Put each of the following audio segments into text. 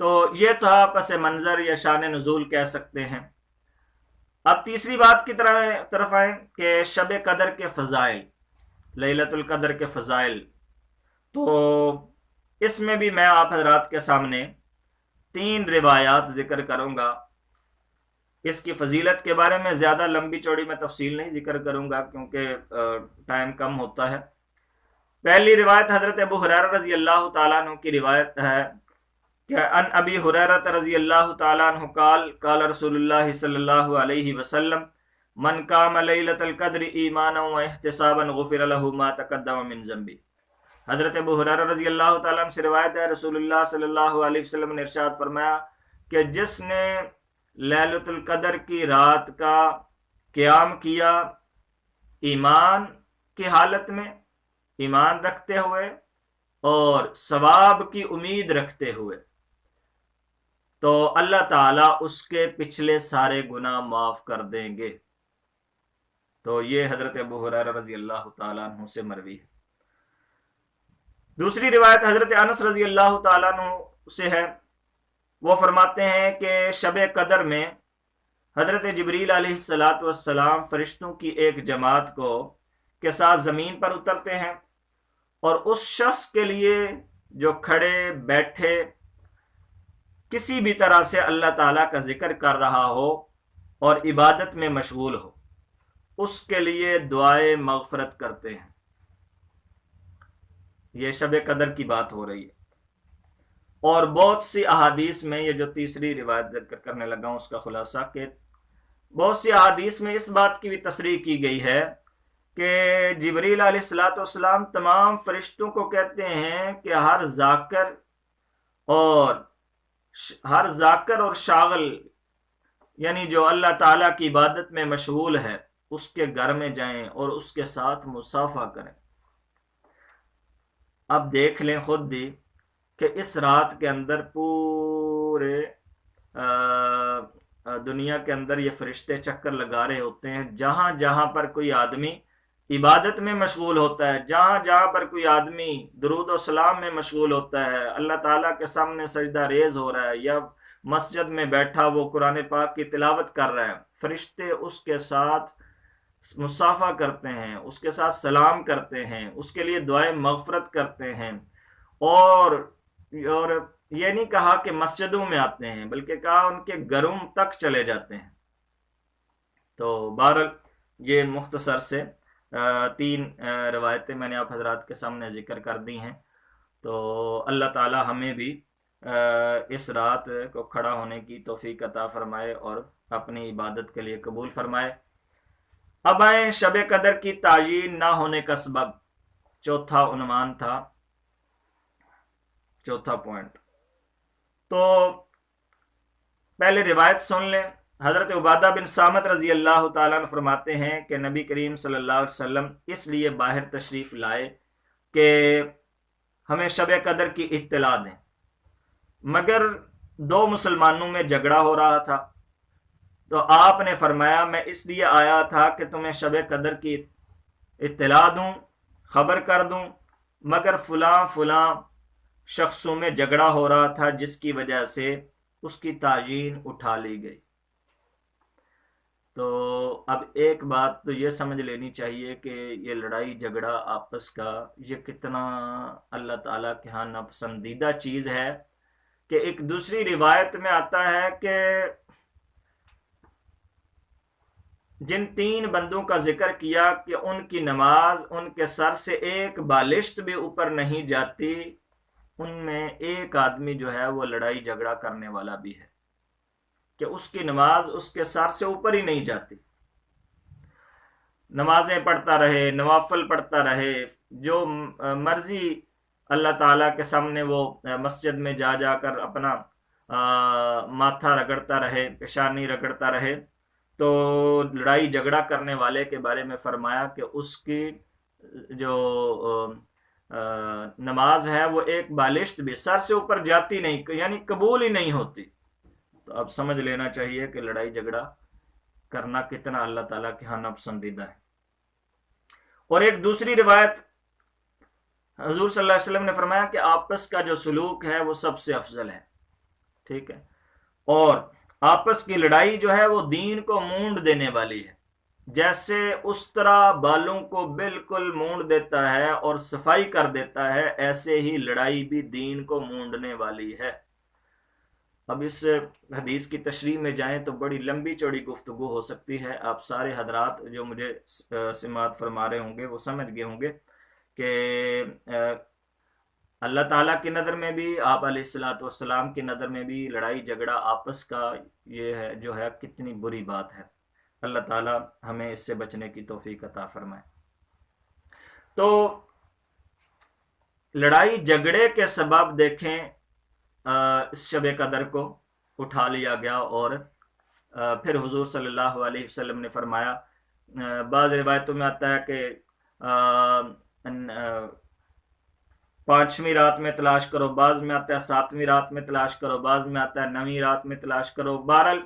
تو یہ تھا پس منظر یا شان نزول کہہ سکتے ہیں۔ اب تیسری بات کی طرف آئیں کہ شب قدر کے فضائل، لیلۃ القدر کے فضائل، تو اس میں بھی میں آپ حضرات کے سامنے 3 روایات ذکر کروں گا۔ اس کی فضیلت کے بارے میں زیادہ لمبی چوڑی میں تفصیل نہیں ذکر کروں گا کیونکہ ٹائم کم ہوتا ہے۔ پہلی روایت حضرت ابو ہریرہ رضی اللہ تعالیٰ عنہ کی روایت ہے کہ ان ابی ہریرہ رضی اللہ تعالیٰ عنہ قال قال رسول اللہ صلی اللہ علیہ وسلم من قام لیلۃ القدر ایمانا و احتسابا غفر له ما تقدم من ذنبه۔ حضرت ابو ہریرہ رضی اللہ تعالیٰ عنہ سے روایت ہے، رسول اللہ صلی اللہ علیہ وسلم نے ارشاد فرمایا کہ جس نے لیلۃ القدر کی رات کا قیام کیا ایمان کی حالت میں، ایمان رکھتے ہوئے اور ثواب کی امید رکھتے ہوئے، تو اللہ تعالیٰ اس کے پچھلے سارے گناہ معاف کر دیں گے۔ تو یہ حضرت ابو ہریرہ رضی اللہ تعالیٰ عنہ سے مروی ہے۔ دوسری روایت حضرت انس رضی اللہ تعالیٰ عنہ سے ہے، وہ فرماتے ہیں کہ شب قدر میں حضرت جبریل علیہ السلام فرشتوں کی ایک جماعت کے ساتھ زمین پر اترتے ہیں، اور اس شخص کے لیے جو کھڑے بیٹھے کسی بھی طرح سے اللہ تعالیٰ کا ذکر کر رہا ہو اور عبادت میں مشغول ہو، اس کے لیے دعائے مغفرت کرتے ہیں۔ یہ شب قدر کی بات ہو رہی ہے، اور بہت سی احادیث میں، یہ جو تیسری روایت ذکر کرنے لگا ہوں اس کا خلاصہ، کہ بہت سی احادیث میں اس بات کی بھی تصریح کی گئی ہے کہ جبریل علیہ السلام تمام فرشتوں کو کہتے ہیں کہ ہر ذاکر اور شاغل، یعنی جو اللہ تعالیٰ کی عبادت میں مشغول ہے، اس کے گھر میں جائیں اور اس کے ساتھ مصافحہ کریں۔ اب دیکھ لیں خود بھی کہ اس رات کے اندر پورے دنیا کے اندر یہ فرشتے چکر لگا رہے ہوتے ہیں، جہاں جہاں پر کوئی آدمی عبادت میں مشغول ہوتا ہے، جہاں جہاں پر کوئی آدمی درود و سلام میں مشغول ہوتا ہے، اللہ تعالیٰ کے سامنے سجدہ ریز ہو رہا ہے، یا مسجد میں بیٹھا وہ قرآن پاک کی تلاوت کر رہا ہے، فرشتے اس کے ساتھ مصافحہ کرتے ہیں، اس کے ساتھ سلام کرتے ہیں، اس کے لیے دعائیں مغفرت کرتے ہیں، اور یہ نہیں کہا کہ مسجدوں میں آتے ہیں، بلکہ کہا ان کے گھروں تک چلے جاتے ہیں۔ تو بہرحال یہ مختصر سے 3 روایتیں میں نے آپ حضرات کے سامنے ذکر کر دی ہیں۔ تو اللہ تعالی ہمیں بھی اس رات کو کھڑا ہونے کی توفیق عطا فرمائے اور اپنی عبادت کے لیے قبول فرمائے۔ اب آئیں شب قدر کی تعیین نہ ہونے کا سبب، چوتھا عنوان تھا، چوتھا پوائنٹ۔ تو پہلے روایت سن لیں۔ حضرت عبادہ بن صامت رضی اللہ تعالیٰ عنہ فرماتے ہیں کہ نبی کریم صلی اللہ علیہ وسلم اس لیے باہر تشریف لائے کہ ہمیں شب قدر کی اطلاع دیں، مگر 2 مسلمانوں میں جھگڑا ہو رہا تھا، تو آپ نے فرمایا میں اس لیے آیا تھا کہ تمہیں شب قدر کی اطلاع دوں، خبر کر دوں، مگر فلاں شخصوں میں جھگڑا ہو رہا تھا جس کی وجہ سے اس کی تعیین اٹھا لی گئی۔ تو اب ایک بات تو یہ سمجھ لینی چاہیے کہ یہ لڑائی جھگڑا آپس کا یہ کتنا اللہ تعالیٰ کے ہاں ناپسندیدہ چیز ہے، کہ ایک دوسری روایت میں آتا ہے کہ جن 3 بندوں کا ذکر کیا کہ ان کی نماز ان کے سر سے ایک بالشت بھی اوپر نہیں جاتی، ان میں ایک آدمی جو ہے وہ لڑائی جھگڑا کرنے والا بھی ہے، کہ اس کی نماز اس کے سر سے اوپر ہی نہیں جاتی، نمازیں پڑھتا رہے، نوافل پڑھتا رہے، جو مرضی اللہ تعالیٰ کے سامنے وہ مسجد میں جا کر اپنا ماتھا رگڑتا رہے، پیشانی رگڑتا رہے، تو لڑائی جھگڑا کرنے والے کے بارے میں فرمایا کہ اس کی جو نماز ہے وہ ایک بالشت بھی سر سے اوپر جاتی نہیں، یعنی قبول ہی نہیں ہوتی۔ تو اب سمجھ لینا چاہیے کہ لڑائی جھگڑا کرنا کتنا اللہ تعالیٰ کے ہاں ناپسندیدہ ہے۔ اور ایک دوسری روایت حضور صلی اللہ علیہ وسلم نے فرمایا کہ آپس کا جو سلوک ہے وہ سب سے افضل ہے، ٹھیک ہے، اور آپس کی لڑائی جو ہے وہ دین کو مونڈ دینے والی ہے، جیسے اس طرح بالوں کو بالکل مونڈ دیتا ہے اور صفائی کر دیتا ہے، ایسے ہی لڑائی بھی دین کو مونڈنے والی ہے۔ اب اس حدیث کی تشریح میں جائیں تو بڑی لمبی چوڑی گفتگو ہو سکتی ہے، آپ سارے حضرات جو مجھے سماعت فرما رہے ہوں گے وہ سمجھ گئے ہوں گے کہ اللہ تعالیٰ کی نظر میں بھی، آپ علیہ الصلوۃ والسلام کی نظر میں بھی لڑائی جھگڑا آپس کا یہ ہے جو ہے کتنی بری بات ہے۔ اللہ تعالیٰ ہمیں اس سے بچنے کی توفیق عطا فرمائے۔ تو لڑائی جھگڑے کے سبب دیکھیں اس شب قدر کو اٹھا لیا گیا، اور پھر حضور صلی اللہ علیہ وسلم نے فرمایا، بعض روایتوں میں آتا ہے کہ 5ویں رات میں تلاش کرو، بعض میں آتا ہے 7ویں رات میں تلاش کرو، بعض میں آتا ہے 9ویں رات میں تلاش کرو، بہرحال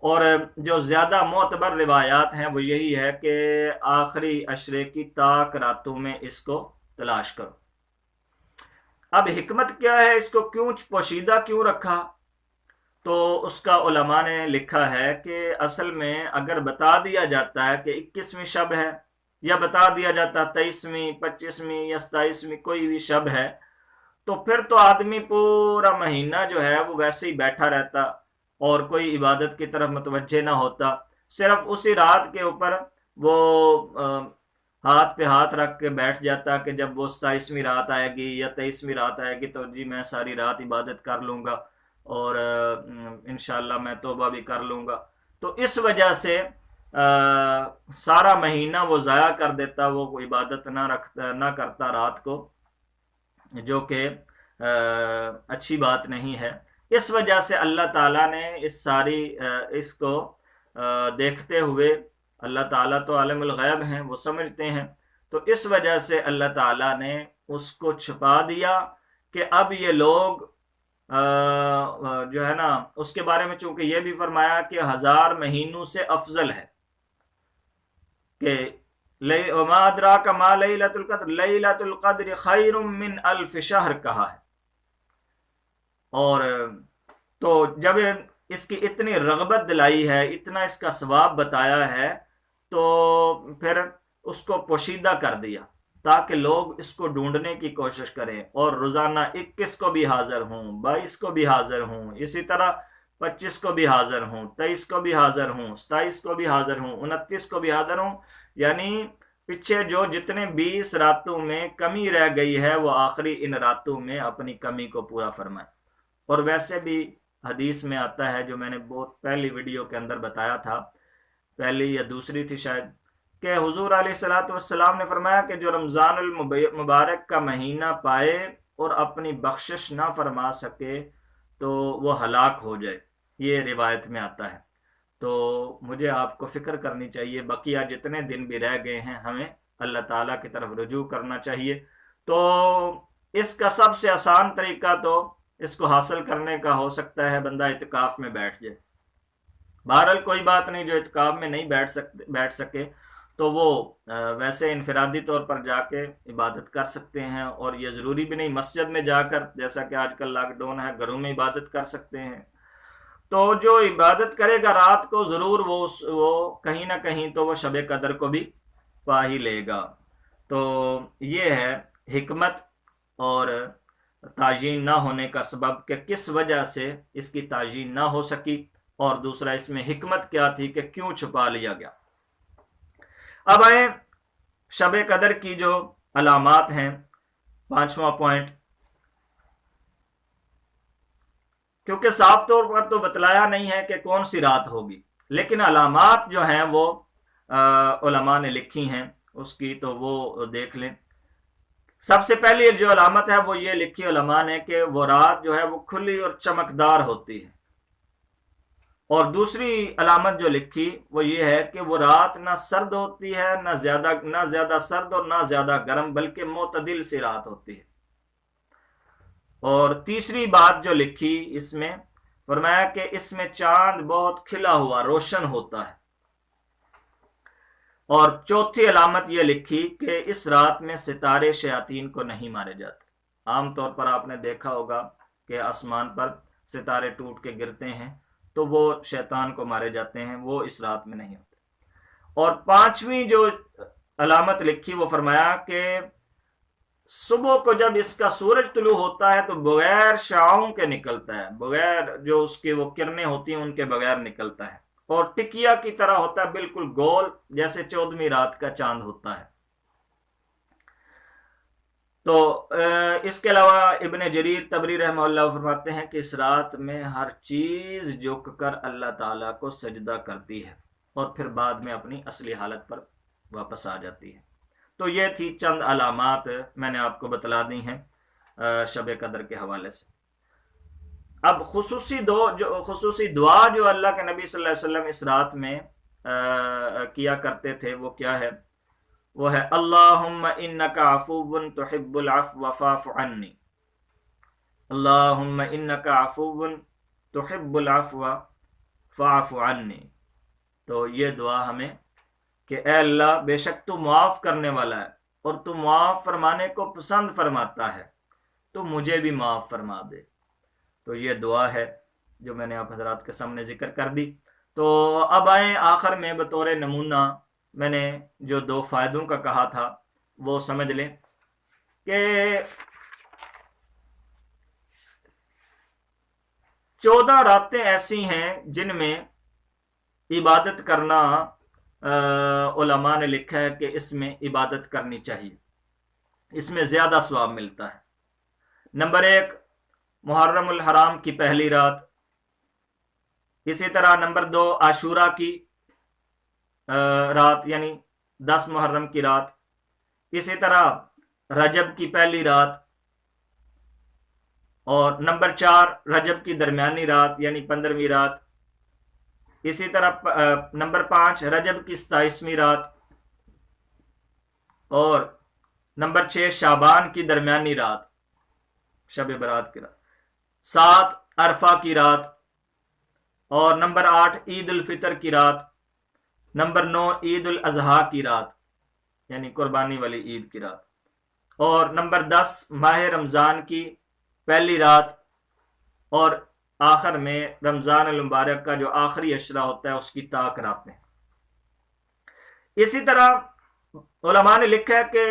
اور جو زیادہ معتبر روایات ہیں وہ یہی ہے کہ آخری عشرے کی طاق راتوں میں اس کو تلاش کرو۔ اب حکمت کیا ہے، اس کو کیوں پوشیدہ کیوں رکھا؟ تو اس کا علماء نے لکھا ہے کہ اصل میں اگر بتا دیا جاتا ہے کہ 21ویں شب ہے، یا بتا دیا جاتا 23ویں 25ویں یا 27ویں کوئی بھی شب ہے، تو پھر تو آدمی پورا مہینہ جو ہے وہ ویسے ہی بیٹھا رہتا اور کوئی عبادت کی طرف متوجہ نہ ہوتا، صرف اسی رات کے اوپر وہ ہاتھ پہ ہاتھ رکھ کے بیٹھ جاتا کہ جب وہ 27ویں رات آئے گی یا 23ویں رات آئے گی تو جی میں ساری رات عبادت کر لوں گا اور انشاءاللہ میں توبہ بھی کر لوں گا۔ تو اس وجہ سے سارا مہینہ وہ ضائع کر دیتا، وہ عبادت نہ کرتا رات کو، جو کہ اچھی بات نہیں ہے۔ اس وجہ سے اللہ تعالیٰ نے اس کو دیکھتے ہوئے، اللہ تعالیٰ تو عالم الغیب ہیں، وہ سمجھتے ہیں، تو اس وجہ سے اللہ تعالیٰ نے اس کو چھپا دیا کہ اب یہ لوگ جو ہے نا، اس کے بارے میں چونکہ یہ بھی فرمایا کہ 1000 مہینوں سے افضل ہے، کہ وما ادراک ما لیلۃ القدر، لیلۃ القدر خیر من 1000 شہر کہا ہے۔ اور تو جب اس کی اتنی رغبت دلائی ہے، اتنا اس کا ثواب بتایا ہے، تو پھر اس کو پوشیدہ کر دیا تاکہ لوگ اس کو ڈھونڈنے کی کوشش کریں، اور روزانہ 21 کو بھی حاضر ہوں، 22 کو بھی حاضر ہوں، اسی طرح 25 کو بھی حاضر ہوں، 23 کو بھی حاضر ہوں، 27 کو بھی حاضر ہوں، 29 کو بھی حاضر ہوں، یعنی پیچھے جو جتنے 20 راتوں میں کمی رہ گئی ہے وہ آخری ان راتوں میں اپنی کمی کو پورا فرمائے۔ اور ویسے بھی حدیث میں آتا ہے، جو میں نے بہت پہلی ویڈیو کے اندر بتایا تھا، پہلی یا دوسری تھی شاید، کہ حضور علیہ الصلوۃ والسلام نے فرمایا کہ جو رمضان المبارک کا مہینہ پائے اور اپنی بخشش نہ فرما سکے تو وہ ہلاک ہو جائے، یہ روایت میں آتا ہے۔ تو مجھے آپ کو فکر کرنی چاہیے، بقیہ جتنے دن بھی رہ گئے ہیں ہمیں اللہ تعالیٰ کی طرف رجوع کرنا چاہیے۔ تو اس کا سب سے آسان طریقہ تو اس کو حاصل کرنے کا ہو سکتا ہے بندہ اعتکاف میں بیٹھ جائے۔ بہرحال کوئی بات نہیں، جو اعتکاف میں نہیں بیٹھ سکے تو وہ ویسے انفرادی طور پر جا کے عبادت کر سکتے ہیں، اور یہ ضروری بھی نہیں مسجد میں جا کر، جیسا کہ آج کل لاک ڈاؤن ہے، گھروں میں عبادت کر سکتے ہیں۔ تو جو عبادت کرے گا رات کو ضرور وہ کہیں نہ کہیں تو وہ شب قدر کو بھی پا ہی لے گا۔ تو یہ ہے حکمت اور تعیین نہ ہونے کا سبب کہ کس وجہ سے اس کی تعیین نہ ہو سکی، اور دوسرا اس میں حکمت کیا تھی کہ کیوں چھپا لیا گیا۔ اب آئیں شب قدر کی جو علامات ہیں، 5واں پوائنٹ، کیونکہ صاف طور پر تو بتلایا نہیں ہے کہ کون سی رات ہوگی، لیکن علامات جو ہیں وہ علماء نے لکھی ہیں، اس کی تو وہ دیکھ لیں۔ سب سے پہلی جو علامت ہے وہ یہ لکھی علماء نے کہ وہ رات جو ہے وہ کھلی اور چمکدار ہوتی ہے، اور دوسری علامت جو لکھی وہ یہ ہے کہ وہ رات نہ سرد ہوتی ہے، نہ زیادہ سرد اور نہ زیادہ گرم، بلکہ معتدل سی رات ہوتی ہے۔ اور تیسری بات جو لکھی اس میں فرمایا کہ اس میں چاند بہت کھلا ہوا روشن ہوتا ہے۔ اور چوتھی علامت یہ لکھی کہ اس رات میں ستارے شیاطین کو نہیں مارے جاتے۔ عام طور پر آپ نے دیکھا ہوگا کہ آسمان پر ستارے ٹوٹ کے گرتے ہیں تو وہ شیطان کو مارے جاتے ہیں، وہ اس رات میں نہیں ہوتے۔ اور پانچویں جو علامت لکھی وہ فرمایا کہ صبح کو جب اس کا سورج طلوع ہوتا ہے تو بغیر شعاؤں کے نکلتا ہے، بغیر جو اس کی وہ کرنیں ہوتی ہیں ان کے بغیر نکلتا ہے، اور ٹکیا کی طرح ہوتا ہے، بالکل گول، جیسے 14ویں رات کا چاند ہوتا ہے۔ تو اس کے علاوہ ابن جریر طبری رحمہ اللہ فرماتے ہیں کہ اس رات میں ہر چیز جھک کر اللہ تعالیٰ کو سجدہ کرتی ہے اور پھر بعد میں اپنی اصلی حالت پر واپس آ جاتی ہے۔ تو یہ تھی چند علامات میں نے آپ کو بتلا دی ہیں شب قدر کے حوالے سے۔ اب خصوصی دعا جو اللہ کے نبی صلی اللہ علیہ وسلم اس رات میں کیا کرتے تھے وہ کیا ہے؟ وہ ہے اللہم انک عفو تحب العفو فاعف عنی، اللہم انک عفو تحب العفو فاعف عنی۔ تو یہ دعا ہمیں کہ اے اللہ بے شک تو معاف کرنے والا ہے اور تو معاف فرمانے کو پسند فرماتا ہے، تو مجھے بھی معاف فرما دے۔ تو یہ دعا ہے جو میں نے آپ حضرات کے سامنے ذکر کر دی۔ تو اب آئیں آخر میں بطور نمونہ میں نے جو 2 فائدوں کا کہا تھا وہ سمجھ لیں کہ 14 راتیں ایسی ہیں جن میں عبادت کرنا علماء نے لکھا ہے کہ اس میں عبادت کرنی چاہیے، اس میں زیادہ ثواب ملتا ہے۔ نمبر 1 محرم الحرام کی پہلی رات، اسی طرح نمبر 2 عاشورہ کی رات یعنی 10 محرم کی رات، اسی طرح رجب کی پہلی رات، اور نمبر 4 رجب کی درمیانی رات یعنی 15ویں رات، اسی طرح نمبر 5 رجب کی 27ویں رات، اور نمبر 6 شعبان کی درمیانی رات شب برات کی رات، 7 عرفہ کی رات، اور نمبر 8 عید الفطر کی رات، نمبر 9 عید الاضحیٰ کی رات یعنی قربانی والی عید کی رات، اور نمبر 10 ماہ رمضان کی پہلی رات، اور آخر میں رمضان المبارک کا جو آخری عشرہ ہوتا ہے اس کی طاق راتیں۔ اسی طرح علماء نے لکھا ہے کہ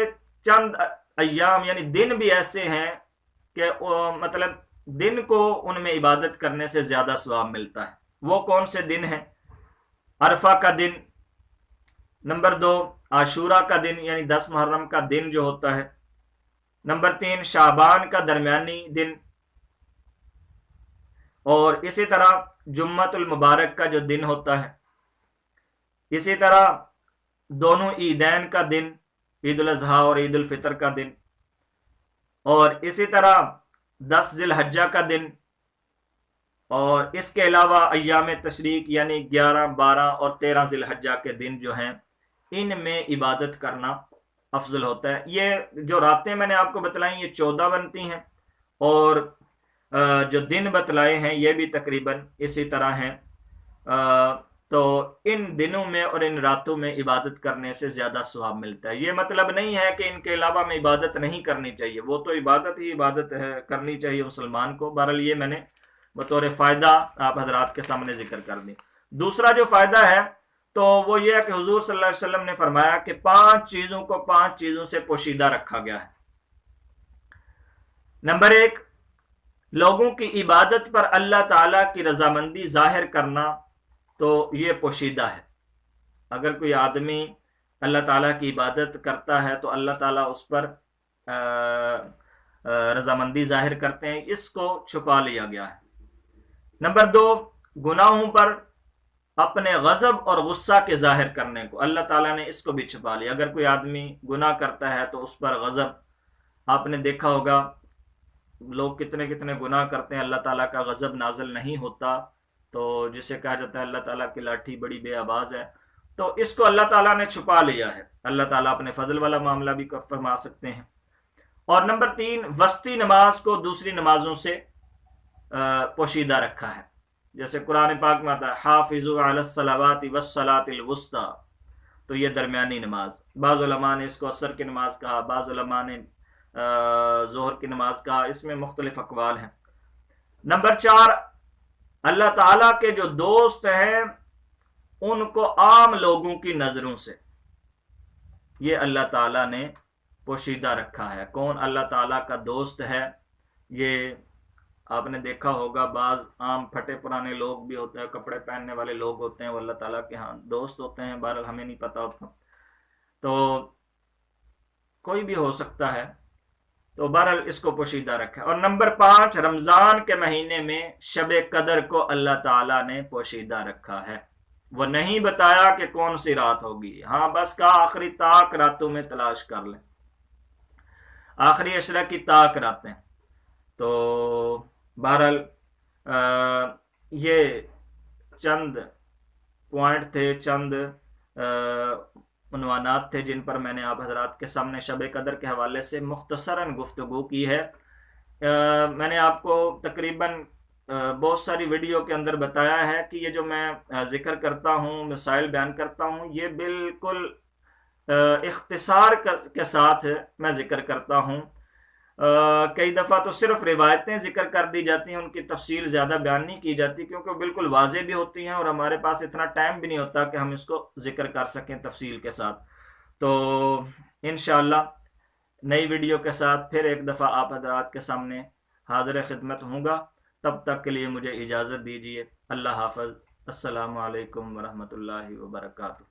چند ایام یعنی دن بھی ایسے ہیں کہ مطلب دن کو ان میں عبادت کرنے سے زیادہ ثواب ملتا ہے۔ وہ کون سے دن ہیں؟ عرفہ کا دن، نمبر 2 عاشورہ کا دن یعنی 10 محرم کا دن جو ہوتا ہے، نمبر 3 شعبان کا درمیانی دن، اور اسی طرح جمعۃ المبارک کا جو دن ہوتا ہے، اسی طرح دونوں عیدین کا دن، عید الاضحیٰ اور عید الفطر کا دن، اور اسی طرح 10 ذی الحجہ کا دن، اور اس کے علاوہ ایام تشریق یعنی 11 12 اور 13 ذی الحجہ کے دن جو ہیں ان میں عبادت کرنا افضل ہوتا ہے۔ یہ جو راتیں میں نے آپ کو بتلائیں یہ 14 بنتی ہیں، اور جو دن بتلائے ہیں یہ بھی تقریباً اسی طرح ہیں۔ تو ان دنوں میں اور ان راتوں میں عبادت کرنے سے زیادہ ثواب ملتا ہے۔ یہ مطلب نہیں ہے کہ ان کے علاوہ میں عبادت نہیں کرنی چاہیے، وہ تو عبادت ہی عبادت ہے، کرنی چاہیے مسلمان کو۔ بہرحال یہ میں نے بطور فائدہ آپ حضرات کے سامنے ذکر کر دی۔ دوسرا جو فائدہ ہے تو وہ یہ ہے کہ حضور صلی اللہ علیہ وسلم نے فرمایا کہ 5 چیزوں کو 5 چیزوں سے پوشیدہ رکھا گیا ہے۔ نمبر 1 لوگوں کی عبادت پر اللہ تعالیٰ کی رضامندی ظاہر کرنا، تو یہ پوشیدہ ہے۔ اگر کوئی آدمی اللہ تعالیٰ کی عبادت کرتا ہے تو اللہ تعالیٰ اس پر رضامندی ظاہر کرتے ہیں، اس کو چھپا لیا گیا ہے۔ نمبر 2 گناہوں پر اپنے غضب اور غصہ کے ظاہر کرنے کو اللہ تعالیٰ نے اس کو بھی چھپا لیا۔ اگر کوئی آدمی گناہ کرتا ہے تو اس پر غضب، آپ نے دیکھا ہوگا لوگ کتنے کتنے گناہ کرتے ہیں، اللہ تعالیٰ کا غضب نازل نہیں ہوتا، تو جسے کہا جاتا ہے اللہ تعالیٰ کی لاٹھی بڑی بے آواز ہے، تو اس کو اللہ تعالیٰ نے چھپا لیا ہے۔ اللہ تعالیٰ اپنے فضل والا معاملہ بھی فرما سکتے ہیں۔ اور نمبر 3 وسطی نماز کو دوسری نمازوں سے پوشیدہ رکھا ہے، جیسے قرآن پاک میں آتا ہے حافظوا علی الصلوات والصلاۃ الوسطی، تو یہ درمیانی نماز۔ بعض علماء نے اس کو عصر کی نماز کہا، بعض علماء نے ظہر کی نماز کہا، اس میں مختلف اقوال ہیں۔ نمبر 4 اللہ تعالیٰ کے جو دوست ہیں ان کو عام لوگوں کی نظروں سے یہ اللہ تعالیٰ نے پوشیدہ رکھا ہے. کون اللہ تعالیٰ کا دوست ہے؟ یہ آپ نے دیکھا ہوگا بعض عام پھٹے پرانے لوگ بھی ہوتے ہیں, کپڑے پہننے والے لوگ ہوتے ہیں, وہ اللہ تعالیٰ کے ہاں دوست ہوتے ہیں. بہرحال ہمیں نہیں پتا ہوتا, تو کوئی بھی ہو سکتا ہے. تو بہرحال اس کو پوشیدہ رکھا. اور نمبر 5, رمضان کے مہینے میں شب قدر کو اللہ تعالیٰ نے پوشیدہ رکھا ہے. وہ نہیں بتایا کہ کون سی رات ہوگی, ہاں بس کہا آخری طاق راتوں میں تلاش کر لیں, آخری عشرہ کی طاق راتیں. تو بہرحال یہ چند پوائنٹ تھے, چند عنوانات تھے جن پر میں نے آپ حضرات کے سامنے شب قدر کے حوالے سے مختصراً گفتگو کی ہے. میں نے آپ کو تقریباً بہت ساری ویڈیو کے اندر بتایا ہے کہ یہ جو میں ذکر کرتا ہوں, مسائل بیان کرتا ہوں, یہ بالکل اختصار کے ساتھ میں ذکر کرتا ہوں. کئی دفعہ تو صرف روایتیں ذکر کر دی جاتی ہیں, ان کی تفصیل زیادہ بیان نہیں کی جاتی کیونکہ وہ بالکل واضح بھی ہوتی ہیں اور ہمارے پاس اتنا ٹائم بھی نہیں ہوتا کہ ہم اس کو ذکر کر سکیں تفصیل کے ساتھ. تو انشاءاللہ نئی ویڈیو کے ساتھ پھر ایک دفعہ آپ حضرات کے سامنے حاضر خدمت ہوں گا. تب تک کے لیے مجھے اجازت دیجیے. اللہ حافظ. السلام علیکم ورحمۃ اللہ وبرکاتہ.